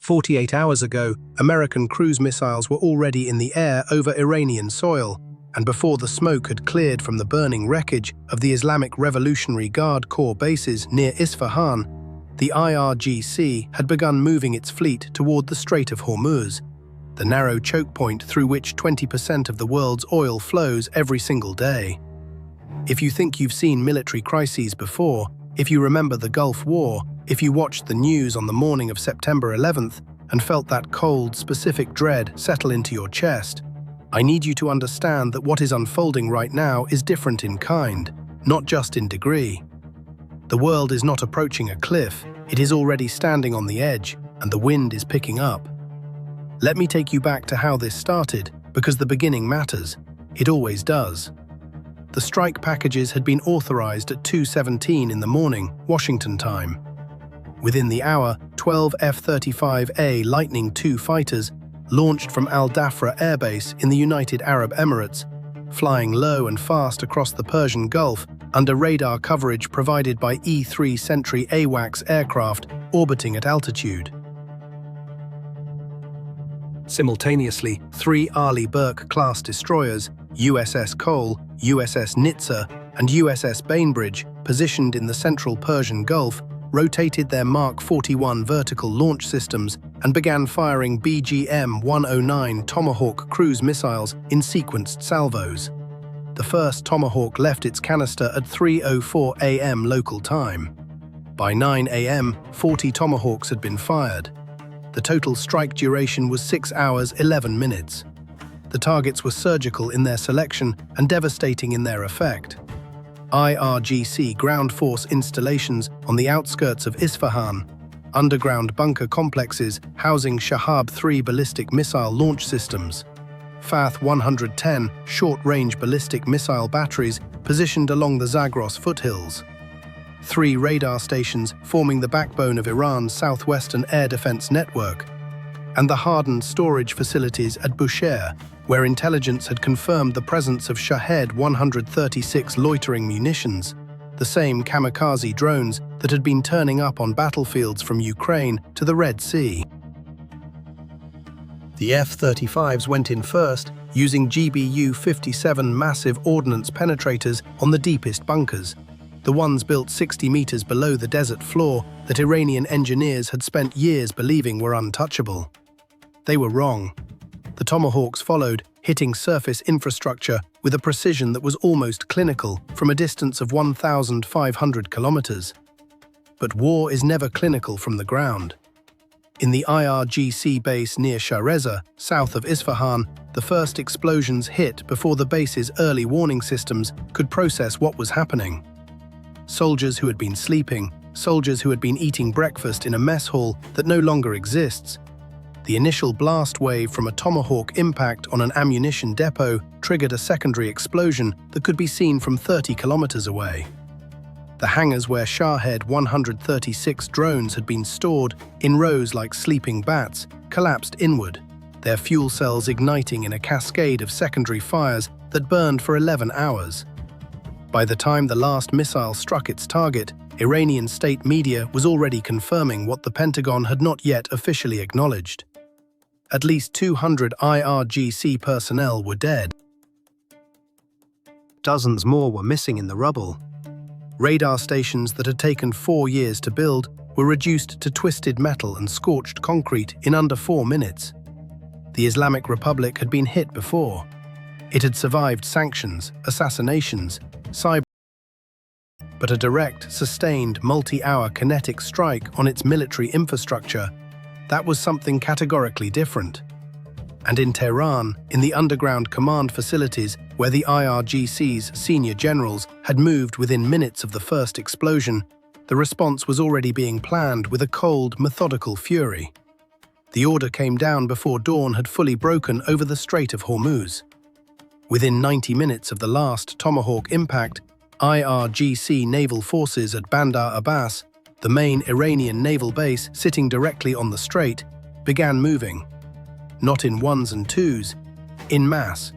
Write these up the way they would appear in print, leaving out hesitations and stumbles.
48 hours ago, American cruise missiles were already in the air over Iranian soil, and before the smoke had cleared from the burning wreckage of the Islamic Revolutionary Guard Corps bases near Isfahan, the IRGC had begun moving its fleet toward the Strait of Hormuz, the narrow choke point through which 20% of the world's oil flows every single day. If you think you've seen military crises before, if you remember the Gulf War, if you watched the news on the morning of September 11th and felt that cold, specific dread settle into your chest, I need you to understand that what is unfolding right now is different in kind, not just in degree. The world is not approaching a cliff, it is already standing on the edge, and the wind is picking up. Let me take you back to how this started, because the beginning matters. It always does. The strike packages had been authorized at 2:17 in the morning, Washington time. Within the hour, 12 F-35A Lightning II fighters launched from Al Dhafra Air Base in the United Arab Emirates, flying low and fast across the Persian Gulf under radar coverage provided by E-3 Sentry AWACS aircraft orbiting at altitude. Simultaneously, 3 Arleigh Burke-class destroyers, USS Cole, USS Nitzer, and USS Bainbridge, positioned in the central Persian Gulf, rotated their Mark 41 vertical launch systems and began firing BGM-109 Tomahawk cruise missiles in sequenced salvos. The first Tomahawk left its canister at 3:04 a.m. local time. By 9 a.m., 40 Tomahawks had been fired. The total strike duration was 6 hours 11 minutes. The targets were surgical in their selection and devastating in their effect. IRGC ground force installations on the outskirts of Isfahan, underground bunker complexes housing Shahab-3 ballistic missile launch systems, Fath-110 short-range ballistic missile batteries positioned along the Zagros foothills, 3 radar stations forming the backbone of Iran's southwestern air defense network, and the hardened storage facilities at Bushehr, where intelligence had confirmed the presence of Shahed 136 loitering munitions, the same kamikaze drones that had been turning up on battlefields from Ukraine to the Red Sea. The F-35s went in first, using GBU-57 massive ordnance penetrators on the deepest bunkers, the ones built 60 meters below the desert floor that Iranian engineers had spent years believing were untouchable. They were wrong. The Tomahawks followed, hitting surface infrastructure with a precision that was almost clinical from a distance of 1,500 kilometers. But war is never clinical from the ground. In the IRGC base near Shareza, south of Isfahan, the first explosions hit before the base's early warning systems could process what was happening. Soldiers who had been sleeping, soldiers who had been eating breakfast in a mess hall that no longer exists. The initial blast wave from a Tomahawk impact on an ammunition depot triggered a secondary explosion that could be seen from 30 kilometers away. The hangars where Shahed 136 drones had been stored in rows like sleeping bats collapsed inward, their fuel cells igniting in a cascade of secondary fires that burned for 11 hours. By the time the last missile struck its target, Iranian state media was already confirming what the Pentagon had not yet officially acknowledged. At least 200 IRGC personnel were dead. Dozens more were missing in the rubble. Radar stations that had taken 4 years to build were reduced to twisted metal and scorched concrete in under 4 minutes. The Islamic Republic had been hit before. It had survived sanctions, assassinations, cyber, but a direct, sustained, multi-hour kinetic strike on its military infrastructure, that was something categorically different. And in Tehran, in the underground command facilities where the IRGC's senior generals had moved within minutes of the first explosion, the response was already being planned with a cold, methodical fury. The order came down before dawn had fully broken over the Strait of Hormuz. Within 90 minutes of the last Tomahawk impact, IRGC naval forces at Bandar Abbas, the main Iranian naval base sitting directly on the strait, began moving. Not in ones and twos, in mass.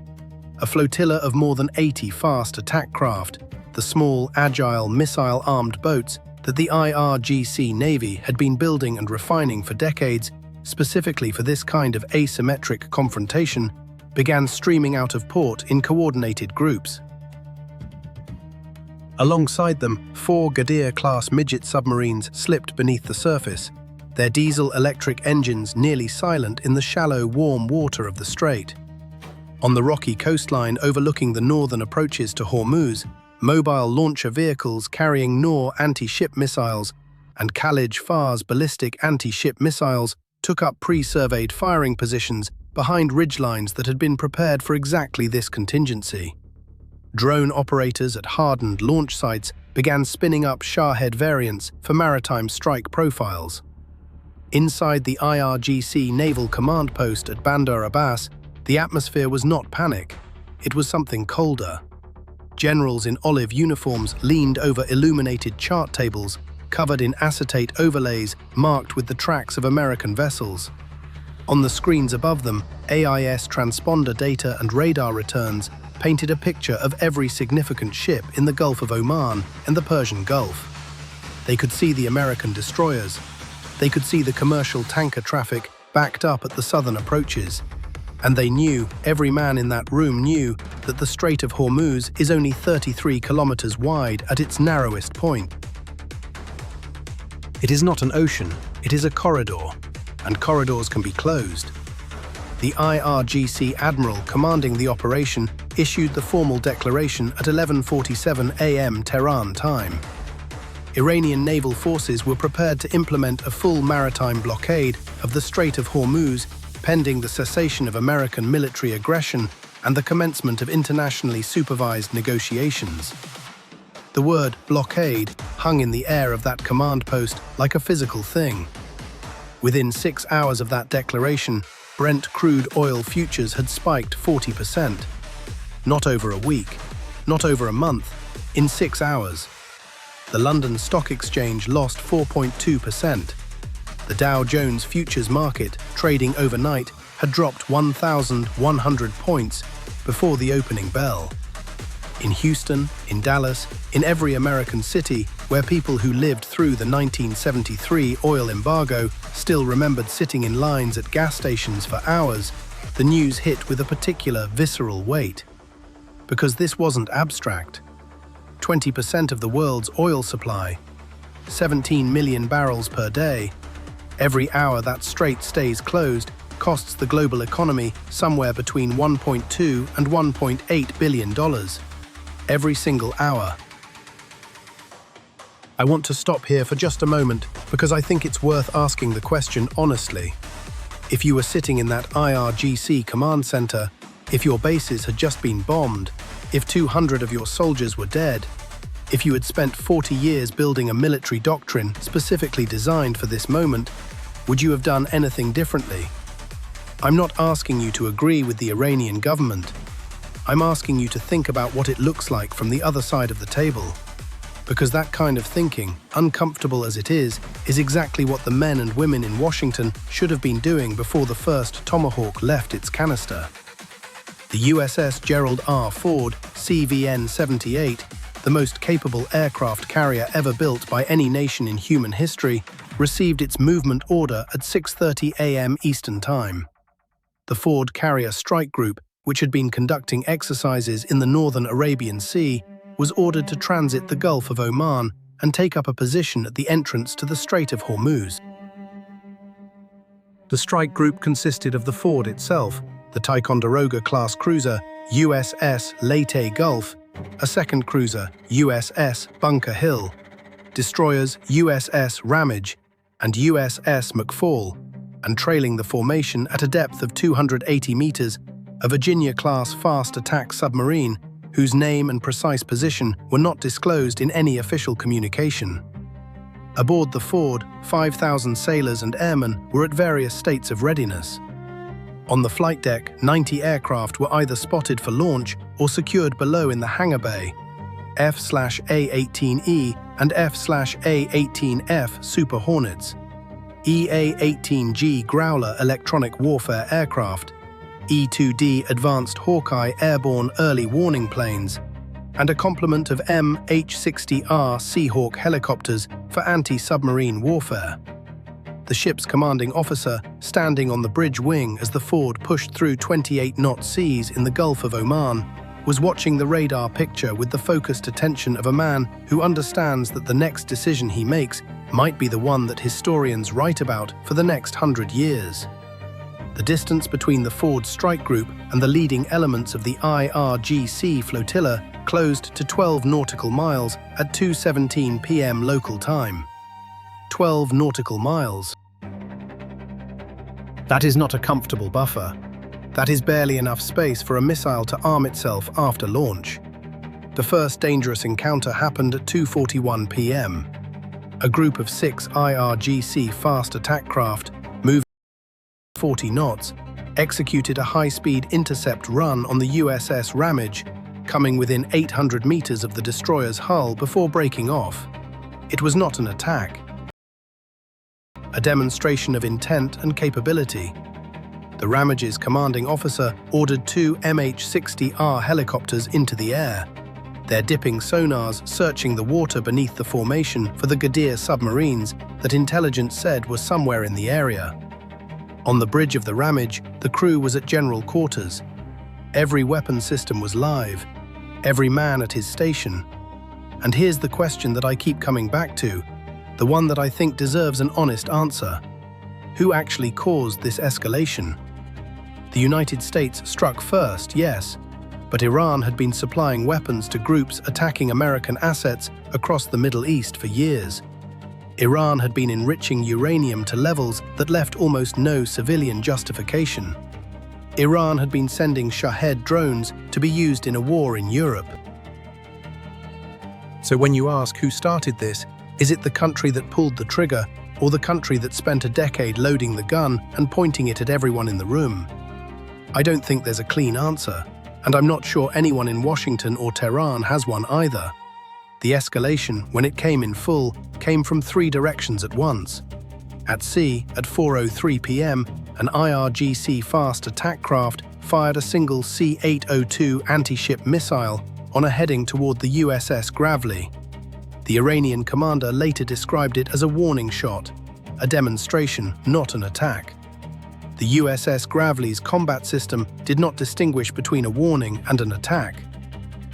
A flotilla of more than 80 fast attack craft, the small, agile, missile-armed boats that the IRGC Navy had been building and refining for decades, specifically for this kind of asymmetric confrontation, began streaming out of port in coordinated groups. Alongside them, 4 Gadir-class midget submarines slipped beneath the surface, their diesel-electric engines nearly silent in the shallow, warm water of the strait. On the rocky coastline overlooking the northern approaches to Hormuz, mobile launcher vehicles carrying Noor anti-ship missiles and Khalij Far's ballistic anti-ship missiles took up pre-surveyed firing positions behind ridgelines that had been prepared for exactly this contingency. Drone operators at hardened launch sites began spinning up Shahed variants for maritime strike profiles. Inside the IRGC Naval Command Post at Bandar Abbas, the atmosphere was not panic, it was something colder. Generals in olive uniforms leaned over illuminated chart tables, covered in acetate overlays marked with the tracks of American vessels. On the screens above them, AIS transponder data and radar returns painted a picture of every significant ship in the Gulf of Oman and the Persian Gulf. They could see the American destroyers. They could see the commercial tanker traffic backed up at the southern approaches. And they knew, every man in that room knew, that the Strait of Hormuz is only 33 kilometers wide at its narrowest point. It is not an ocean, it is a corridor, and corridors can be closed. The IRGC admiral commanding the operation issued the formal declaration at 11:47 a.m. Tehran time. Iranian naval forces were prepared to implement a full maritime blockade of the Strait of Hormuz pending the cessation of American military aggression and the commencement of internationally supervised negotiations. The word blockade hung in the air of that command post like a physical thing. Within 6 hours of that declaration, Brent crude oil futures had spiked 40%. Not over a week, not over a month, in 6 hours. The London Stock Exchange lost 4.2%. The Dow Jones Futures market, trading overnight, had dropped 1,100 points before the opening bell. In Houston, in Dallas, in every American city where people who lived through the 1973 oil embargo still remembered sitting in lines at gas stations for hours, the news hit with a particular visceral weight. Because this wasn't abstract. 20% of the world's oil supply, 17 million barrels per day. Every hour that strait stays closed costs the global economy somewhere between $1.2 and $1.8 billion. Every single hour. I want to stop here for just a moment because I think it's worth asking the question honestly. If you were sitting in that IRGC command center, if your bases had just been bombed, if 200 of your soldiers were dead, if you had spent 40 years building a military doctrine specifically designed for this moment, would you have done anything differently? I'm not asking you to agree with the Iranian government. I'm asking you to think about what it looks like from the other side of the table. Because that kind of thinking, uncomfortable as it is exactly what the men and women in Washington should have been doing before the first Tomahawk left its canister. The USS Gerald R. Ford, CVN-78, the most capable aircraft carrier ever built by any nation in human history, received its movement order at 6:30 a.m. Eastern Time. The Ford Carrier Strike Group, which had been conducting exercises in the northern Arabian Sea, was ordered to transit the Gulf of Oman and take up a position at the entrance to the Strait of Hormuz. The strike group consisted of the Ford itself, the Ticonderoga-class cruiser USS Leyte Gulf, a second cruiser USS Bunker Hill, destroyers USS Ramage and USS McFall, and trailing the formation at a depth of 280 meters, a Virginia-class fast attack submarine whose name and precise position were not disclosed in any official communication. Aboard the Ford, 5,000 sailors and airmen were at various states of readiness. On the flight deck, 90 aircraft were either spotted for launch or secured below in the hangar bay. F/A-18E and F/A-18F Super Hornets, EA-18G Growler electronic warfare aircraft, E-2D Advanced Hawkeye airborne early warning planes, and a complement of MH-60R Seahawk helicopters for anti-submarine warfare. the ship's commanding officer, standing on the bridge wing as the Ford pushed through 28-knot seas in the Gulf of Oman, was watching the radar picture with the focused attention of a man who understands that the next decision he makes might be the one that historians write about for the next 100 years. The distance between the Ford strike group and the leading elements of the IRGC flotilla closed to 12 nautical miles at 2:17 p.m. local time. 12 nautical miles. That is not a comfortable buffer. That is barely enough space for a missile to arm itself after launch. The first dangerous encounter happened at 2:41 p.m. A group of 6 IRGC fast attack craft, moving 40 knots, executed a high-speed intercept run on the USS Ramage, coming within 800 meters of the destroyer's hull before breaking off. It was not an attack. A demonstration of intent and capability. The Ramage's commanding officer ordered 2 MH-60R helicopters into the air, their dipping sonars searching the water beneath the formation for the Ghadir submarines that intelligence said were somewhere in the area. On the bridge of the Ramage, the crew was at general quarters. Every weapon system was live, every man at his station. And here's the question that I keep coming back to, the one that I think deserves an honest answer. Who actually caused this escalation? The United States struck first, yes, but Iran had been supplying weapons to groups attacking American assets across the Middle East for years. Iran had been enriching uranium to levels that left almost no civilian justification. Iran had been sending Shahed drones to be used in a war in Europe. So when you ask who started this, is it the country that pulled the trigger, or the country that spent a decade loading the gun and pointing it at everyone in the room? I don't think there's a clean answer, and I'm not sure anyone in Washington or Tehran has one either. The escalation, when it came in full, came from 3 directions at once. At sea, at 4:03 p.m., an IRGC fast attack craft fired a single C-802 anti-ship missile on a heading toward the USS Gravely. The Iranian commander later described it as a warning shot, a demonstration, not an attack. The USS Gravely's combat system did not distinguish between a warning and an attack.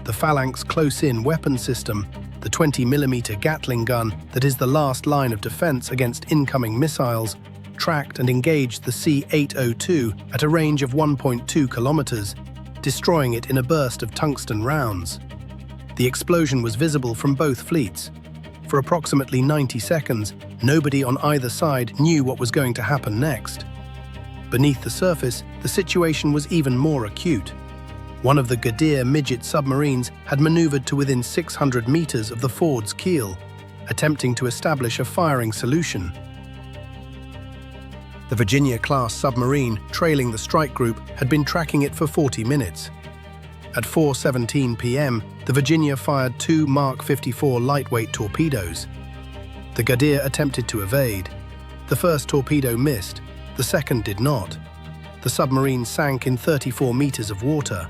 The Phalanx close-in weapon system, the 20mm Gatling gun that is the last line of defense against incoming missiles, tracked and engaged the C-802 at a range of 1.2 kilometers, destroying it in a burst of tungsten rounds. The explosion was visible from both fleets. For approximately 90 seconds, nobody on either side knew what was going to happen next. Beneath the surface, the situation was even more acute. One of the Ghadir midget submarines had maneuvered to within 600 meters of the Ford's keel, attempting to establish a firing solution. The Virginia-class submarine, trailing the strike group, had been tracking it for 40 minutes. At 4:17 p.m., the Virginia fired 2 Mark 54 lightweight torpedoes. The Ghadir attempted to evade. The first torpedo missed, the second did not. The submarine sank in 34 meters of water.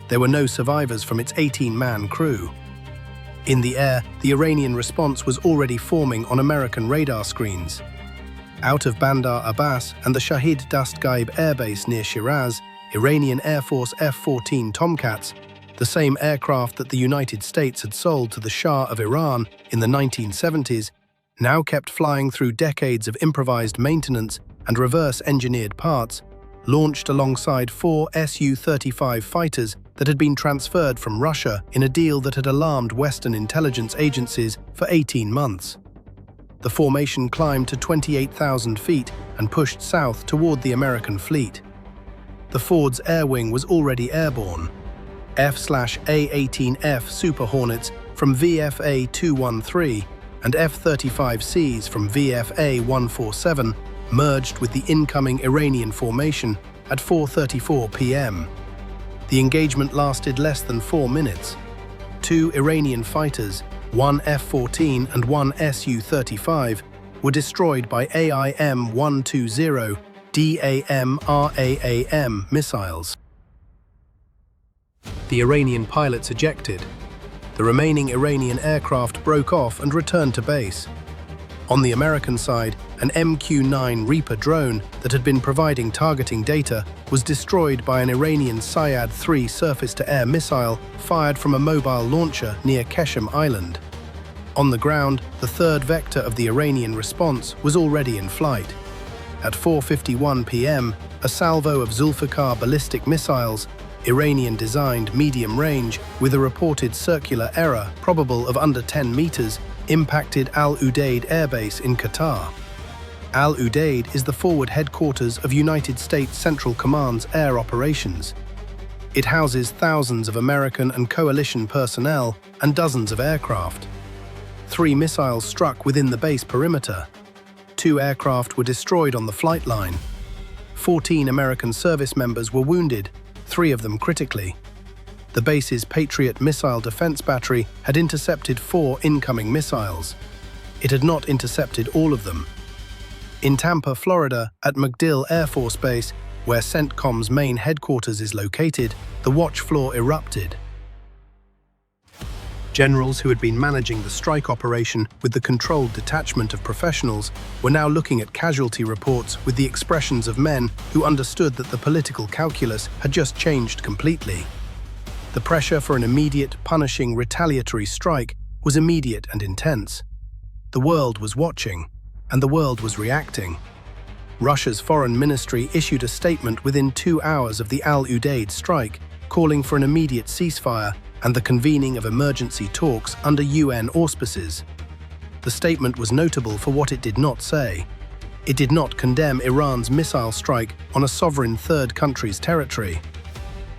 There were no survivors from its 18-man crew. In the air, the Iranian response was already forming on American radar screens. Out of Bandar Abbas and the Shahid Dastgaib airbase near Shiraz, Iranian Air Force F-14 Tomcats, the same aircraft that the United States had sold to the Shah of Iran in the 1970s, now kept flying through decades of improvised maintenance and reverse-engineered parts, launched alongside 4 Su-35 fighters that had been transferred from Russia in a deal that had alarmed Western intelligence agencies for 18 months. The formation climbed to 28,000 feet and pushed south toward the American fleet. The Ford's air wing was already airborne. F/A-18F Super Hornets from VFA 213 and F-35Cs from VFA 147 merged with the incoming Iranian formation at 4:34 p.m. The engagement lasted less than 4 minutes. 2 Iranian fighters, 1 F-14 and 1 Su-35, were destroyed by AIM-120 DAM-RAAM missiles. The Iranian pilots ejected. The remaining Iranian aircraft broke off and returned to base. On the American side, An MQ-9 Reaper drone that had been providing targeting data was destroyed by an Iranian Sayad-3 surface-to-air missile fired from a mobile launcher near Keshem Island. On the ground, the third vector of the Iranian response was already in flight. At 4:51 p.m., a salvo of Zulfikar ballistic missiles, Iranian-designed medium-range with a reported circular error probable of under 10 meters, impacted Al Udeid Air Base in Qatar. Al Udeid is the forward headquarters of United States Central Command's air operations. It houses thousands of American and coalition personnel and dozens of aircraft. 3 missiles struck within the base perimeter. 2 aircraft were destroyed on the flight line. 14 American service members were wounded, 3 of them critically. The base's Patriot missile defense battery had intercepted 4 incoming missiles. It had not intercepted all of them. In Tampa, Florida, at MacDill Air Force Base, where CENTCOM's main headquarters is located, the watch floor erupted. Generals who had been managing the strike operation with the controlled detachment of professionals were now looking at casualty reports with the expressions of men who understood that the political calculus had just changed completely. The pressure for an immediate, punishing, retaliatory strike was immediate and intense. The world was watching, and the world was reacting. Russia's foreign ministry issued a statement within 2 hours of the Al Udeid strike, calling for an immediate ceasefire and the convening of emergency talks under UN auspices. The statement was notable for what it did not say. It did not condemn Iran's missile strike on a sovereign third country's territory.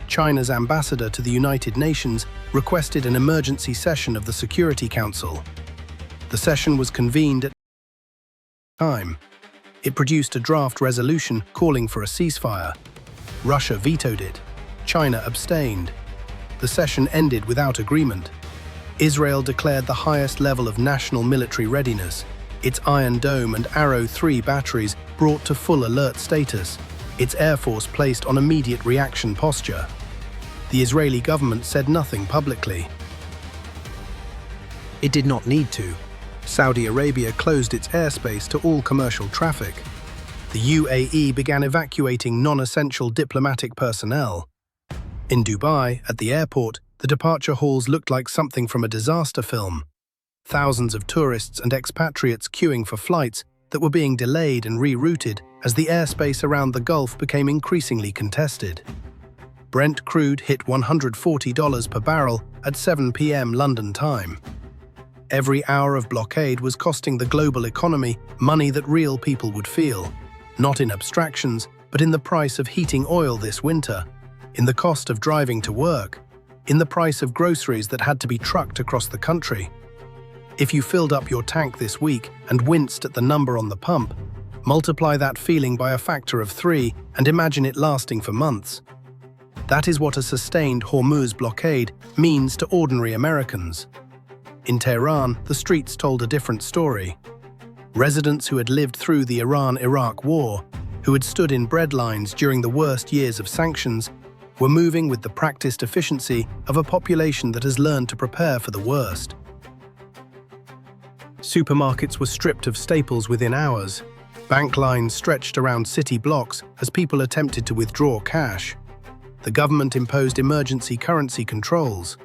China's ambassador to the United Nations requested an emergency session of the Security Council. The session was convened at time. It produced a draft resolution calling for a ceasefire. Russia vetoed it. China abstained. The session ended without agreement. Israel declared the highest level of national military readiness. Its Iron Dome and Arrow 3 batteries brought to full alert status. Its Air Force placed on immediate reaction posture. The Israeli government said nothing publicly. It did not need to. Saudi Arabia closed its airspace to all commercial traffic. The UAE began evacuating non-essential diplomatic personnel. In Dubai, at the airport, the departure halls looked like something from a disaster film. Thousands of tourists and expatriates queuing for flights that were being delayed and rerouted as the airspace around the Gulf became increasingly contested. Brent crude hit $140 per barrel at 7 p.m. London time. Every hour of blockade was costing the global economy money that real people would feel, not in abstractions, but in the price of heating oil this winter, in the cost of driving to work, in the price of groceries that had to be trucked across the country. If you filled up your tank this week and winced at the number on the pump, multiply that feeling by a factor of 3 and imagine it lasting for months. That is what a sustained Hormuz blockade means to ordinary Americans. In Tehran, the streets told a different story. Residents who had lived through the Iran-Iraq war, who had stood in bread lines during the worst years of sanctions, were moving with the practiced efficiency of a population that has learned to prepare for the worst. Supermarkets were stripped of staples within hours. Bank lines stretched around city blocks as people attempted to withdraw cash. The government imposed emergency currency controls.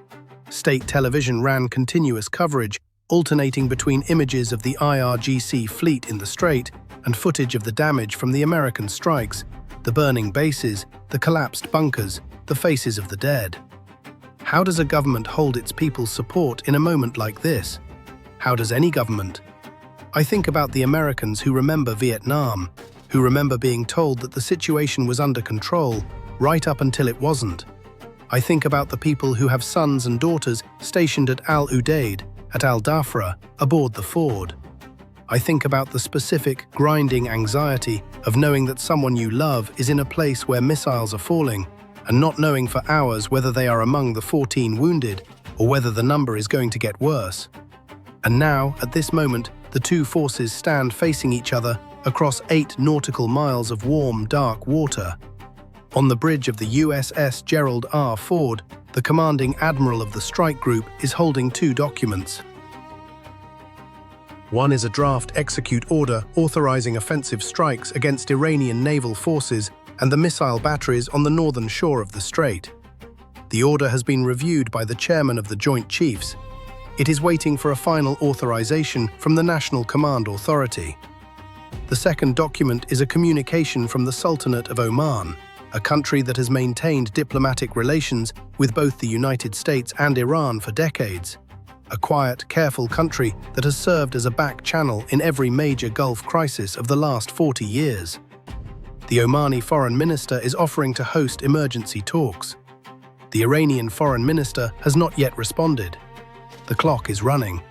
State television ran continuous coverage, alternating between images of the IRGC fleet in the Strait and footage of the damage from the American strikes, the burning bases, the collapsed bunkers, the faces of the dead. How does a government hold its people's support in a moment like this? How does any government? I think about the Americans who remember Vietnam, who remember being told that the situation was under control, right up until it wasn't. I think about the people who have sons and daughters stationed at Al Udeid, at Al Dhafra, aboard the Ford. I think about the specific, grinding anxiety of knowing that someone you love is in a place where missiles are falling, and not knowing for hours whether they are among the 14 wounded or whether the number is going to get worse. And now, at this moment, the two forces stand facing each other across 8 nautical miles of warm, dark water. On the bridge of the USS Gerald R. Ford, the commanding admiral of the strike group is holding 2 documents. One is a draft execute order authorizing offensive strikes against Iranian naval forces and the missile batteries on the northern shore of the strait. The order has been reviewed by the chairman of the Joint Chiefs. It is waiting for a final authorization from the National Command Authority. The second document is a communication from the Sultanate of Oman, a country that has maintained diplomatic relations with both the United States and Iran for decades. A quiet, careful country that has served as a back channel in every major Gulf crisis of the last 40 years. The Omani foreign minister is offering to host emergency talks. The Iranian foreign minister has not yet responded. The clock is running.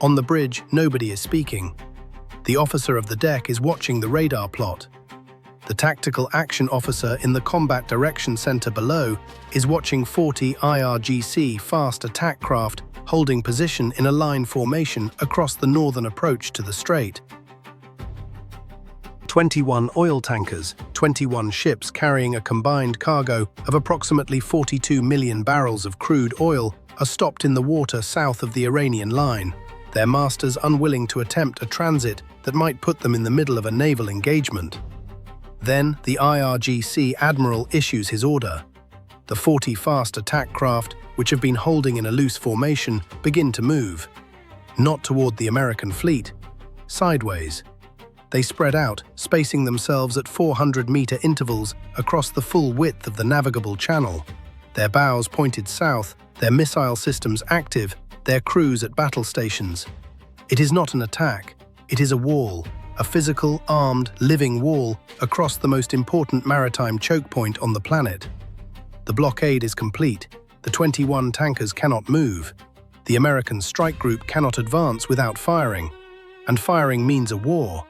On the bridge, nobody is speaking. The officer of the deck is watching the radar plot. The tactical action officer in the combat direction center below is watching 40 IRGC fast attack craft holding position in a line formation across the northern approach to the strait. 21 oil tankers, 21 ships carrying a combined cargo of approximately 42 million barrels of crude oil are stopped in the water south of the Iranian line, their masters unwilling to attempt a transit that might put them in the middle of a naval engagement. Then the IRGC admiral issues his order. The 40 fast attack craft, which have been holding in a loose formation, begin to move. Not toward the American fleet, sideways. They spread out, spacing themselves at 400-meter intervals across the full width of the navigable channel, their bows pointed south, their missile systems active, their crews at battle stations. It is not an attack, it is a wall, a physical, armed, living wall across the most important maritime choke point on the planet. The blockade is complete. The 21 tankers cannot move. The American strike group cannot advance without firing. And firing means a war.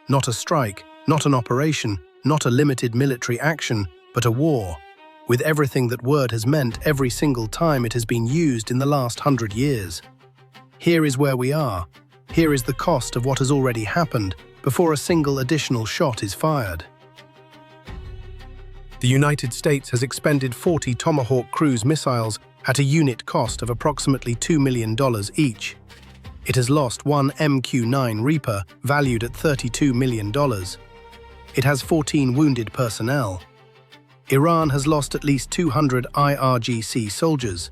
Not a strike, not an operation, not a limited military action, but a war. With everything that word has meant every single time it has been used in the last 100 years. Here is where we are. Here is the cost of what has already happened before a single additional shot is fired. The United States has expended 40 Tomahawk cruise missiles at a unit cost of approximately $2 million each. It has lost one MQ-9 Reaper valued at $32 million. It has 14 wounded personnel. Iran has lost at least 200 IRGC soldiers,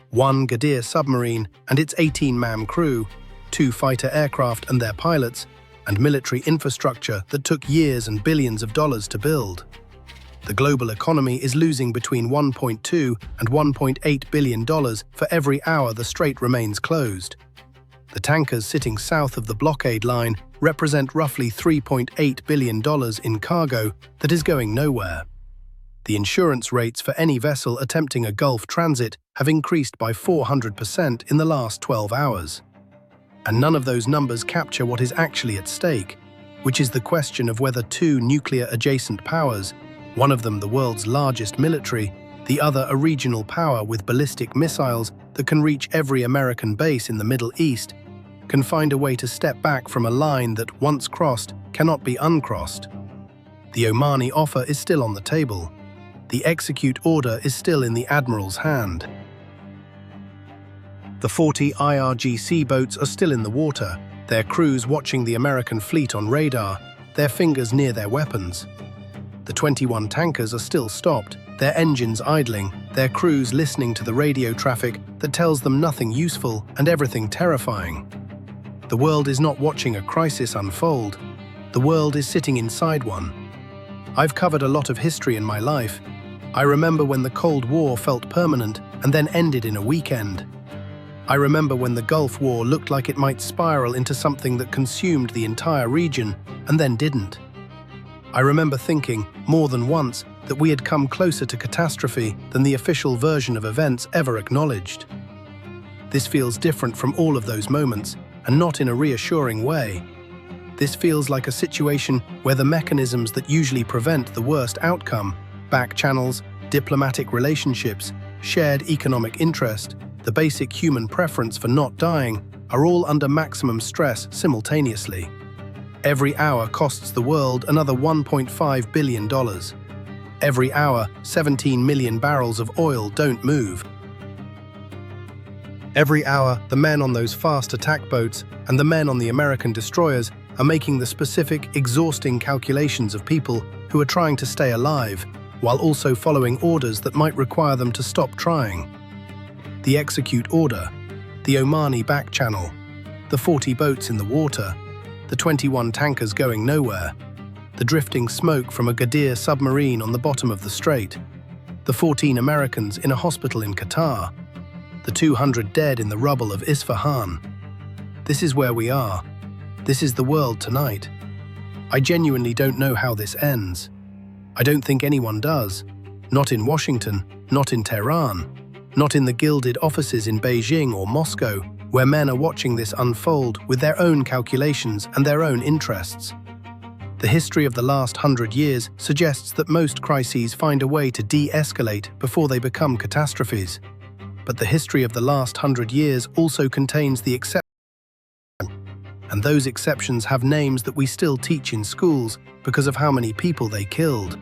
one Ghadir submarine and its 18-man crew, 2 fighter aircraft and their pilots, and military infrastructure that took years and billions of dollars to build. The global economy is losing between $1.2 and $1.8 billion for every hour the strait remains closed. The tankers sitting south of the blockade line represent roughly $3.8 billion in cargo that is going nowhere. The insurance rates for any vessel attempting a Gulf transit have increased by 400% in the last 12 hours. And none of those numbers capture what is actually at stake, which is the question of whether two nuclear-adjacent powers, one of them the world's largest military, the other a regional power with ballistic missiles that can reach every American base in the Middle East, can find a way to step back from a line that, once crossed, cannot be uncrossed. The Omani offer is still on the table. The execute order is still in the Admiral's hand. The 40 IRGC boats are still in the water, their crews watching the American fleet on radar, their fingers near their weapons. The 21 tankers are still stopped, their engines idling, their crews listening to the radio traffic that tells them nothing useful and everything terrifying. The world is not watching a crisis unfold. The world is sitting inside one. I've covered a lot of history in my life. I remember when the Cold War felt permanent and then ended in a weekend. I remember when the Gulf War looked like it might spiral into something that consumed the entire region and then didn't. I remember thinking, more than once, that we had come closer to catastrophe than the official version of events ever acknowledged. This feels different from all of those moments, and not in a reassuring way. This feels like a situation where the mechanisms that usually prevent the worst outcome, back channels, diplomatic relationships, shared economic interest, the basic human preference for not dying, are all under maximum stress simultaneously. Every hour costs the world another $1.5 billion. Every hour, 17 million barrels of oil don't move. Every hour, the men on those fast attack boats and the men on the American destroyers are making the specific, exhausting calculations of people who are trying to stay alive, while also following orders that might require them to stop trying. The execute order, the Omani back channel, the 40 boats in the water, the 21 tankers going nowhere, the drifting smoke from a Ghadir submarine on the bottom of the strait, the 14 Americans in a hospital in Qatar, the 200 dead in the rubble of Isfahan. This is where we are. This is the world tonight. I genuinely don't know how this ends. I don't think anyone does. Not in Washington, not in Tehran, not in the gilded offices in Beijing or Moscow, where men are watching this unfold with their own calculations and their own interests. The history of the last 100 years suggests that most crises find a way to de-escalate before they become catastrophes. But the history of the last 100 years also contains the exceptions, and those exceptions have names that we still teach in schools because of how many people they killed.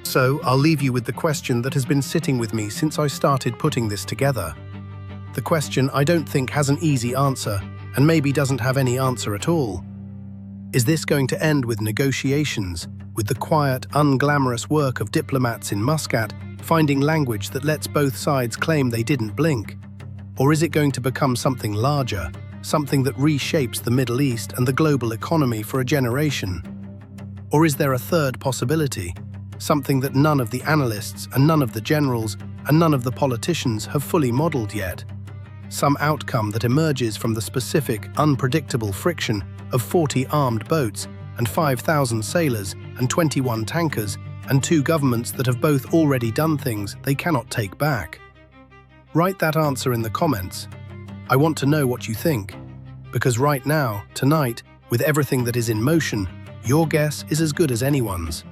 So, I'll leave you with the question that has been sitting with me since I started putting this together. The question I don't think has an easy answer, and maybe doesn't have any answer at all. Is this going to end with negotiations, with the quiet, unglamorous work of diplomats in Muscat finding language that lets both sides claim they didn't blink? Or is it going to become something larger, something that reshapes the Middle East and the global economy for a generation? Or is there a third possibility, something that none of the analysts and none of the generals and none of the politicians have fully modeled yet? Some outcome that emerges from the specific, unpredictable friction of 40 armed boats and 5,000 sailors and 21 tankers and 2 governments that have both already done things they cannot take back. Write that answer in the comments. I want to know what you think, because right now, tonight, with everything that is in motion, your guess is as good as anyone's.